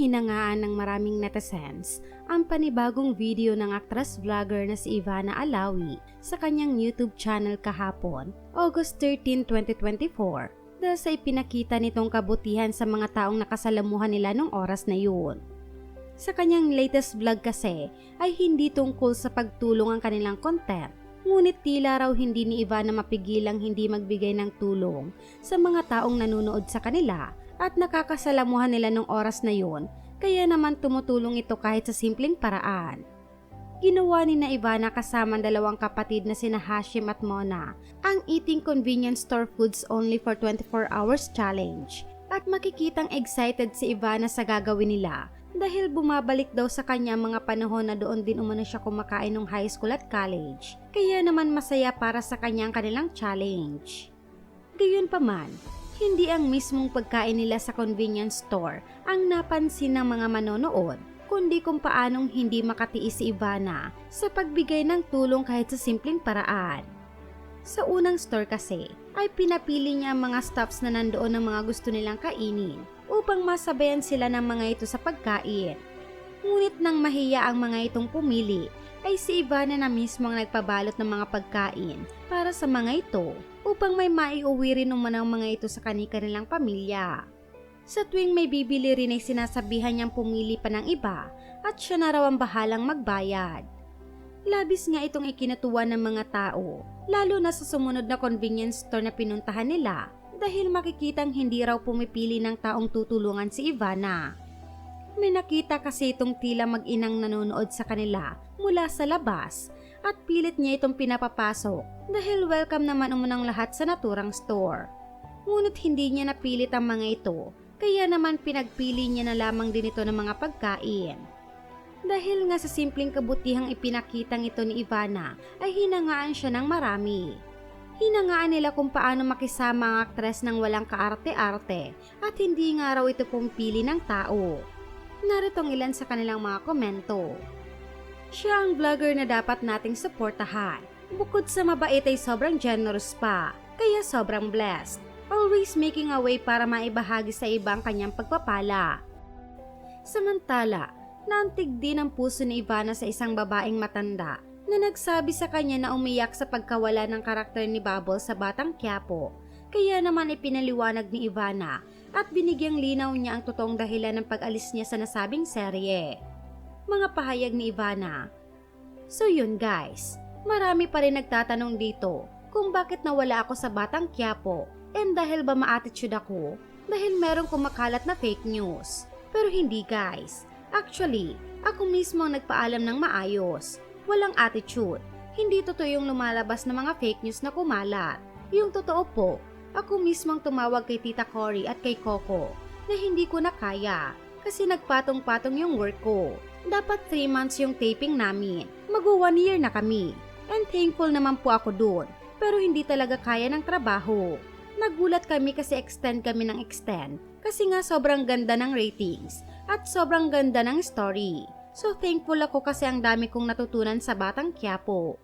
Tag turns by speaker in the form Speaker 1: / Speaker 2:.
Speaker 1: hinangaan ng maraming netizens ang panibagong video ng actress-vlogger na si Ivana Alawi sa kanyang YouTube channel kahapon, August 13, 2024, dahil sa ipinakita nitong kabutihan sa mga taong nakasalamuhan nila nung oras na yun. Sa kanyang latest vlog kasi ay hindi tungkol sa pagtulong ang kanilang content, ngunit tila raw hindi ni Ivana mapigilang hindi magbigay ng tulong sa mga taong nanonood sa kanila at nakakasalamuhan nila nung oras na yun, kaya naman tumutulong ito kahit sa simpleng paraan. Ginawa ni na Ivana kasama ang dalawang kapatid na sina Hashim at Mona ang Eating Convenience Store Foods Only for 24 Hours Challenge, at makikitang excited si Ivana sa gagawin nila dahil bumabalik daw sa kanya mga panahon na doon din umano siya kumakain nung high school at college, kaya naman masaya para sa kanyang kanilang challenge. Gayunpaman, hindi ang mismong pagkain nila sa convenience store ang napansin ng mga manonood, kundi kung paanong hindi makatiis si Ivana sa pagbigay ng tulong kahit sa simpleng paraan. Sa unang store kasi, ay pinapili niya ang mga stops na nandoon ng mga gusto nilang kainin upang masabayan sila ng mga ito sa pagkain. Ngunit nang mahiya ang mga itong pumili, ay si Ivana na mismo ang nagpabalot ng mga pagkain para sa mga ito upang may maiuwi rin naman ang mga ito sa kanilang pamilya. Sa tuwing may bibili rin ay sinasabihan niyang pumili pa ng iba at siya na raw ang bahalang magbayad. Labis nga itong ikinatuwa ng mga tao, lalo na sa sumunod na convenience store na pinuntahan nila dahil makikitang hindi raw pumipili ng taong tutulungan si Ivana. May nakita kasi itong tila mag-inang nanonood sa kanila mula sa labas at pilit niya itong pinapapasok dahil welcome naman umunang lahat sa naturang store. Ngunit hindi niya napilit ang mga ito, kaya naman pinagpili niya na lamang din ito ng mga pagkain. Dahil nga sa simpleng kabutihang ipinakitang ito ni Ivana ay hinangaan siya ng marami. Hinangaan nila kung paano makisama ang aktres ng walang kaarte-arte at hindi nga raw ito pumipili ng tao. Naritong ilan sa kanilang mga komento. Siya ang vlogger na dapat nating suportahan. Bukod sa mabait ay sobrang generous pa, kaya sobrang blessed. Always making a way para maibahagi sa ibang kanyang pagpapala. Samantala, naantig din ang puso ni Ivana sa isang babaeng matanda na nagsabi sa kanya na umiyak sa pagkawala ng karakter ni Bubble sa Batang Quiapo. Kaya naman ipinaliwanag ni Ivana at binigyang linaw niya ang totoong dahilan ng pag-alis niya sa nasabing serye. Mga pahayag ni Ivana. So yun guys, marami pa rin nagtatanong dito kung bakit nawala ako sa Batang Quiapo, and dahil ba ma-attitude ako dahil merong kumakalat na fake news. Pero hindi guys, actually, ako mismo ang nagpaalam ng maayos. Walang attitude, hindi totoo yung lumalabas na mga fake news na kumalat. Yung totoo po, ako mismo ang tumawag kay Tita Cory at kay Coco na hindi ko na kaya kasi nagpatong-patong yung work ko. Dapat 3 months yung taping namin, mag-1 year na kami. And thankful naman po ako dun, pero hindi talaga kaya ng trabaho. Nagulat kami kasi extend kami ng extend kasi nga sobrang ganda ng ratings at sobrang ganda ng story. So thankful ako kasi ang dami kong natutunan sa Batang Quiapo.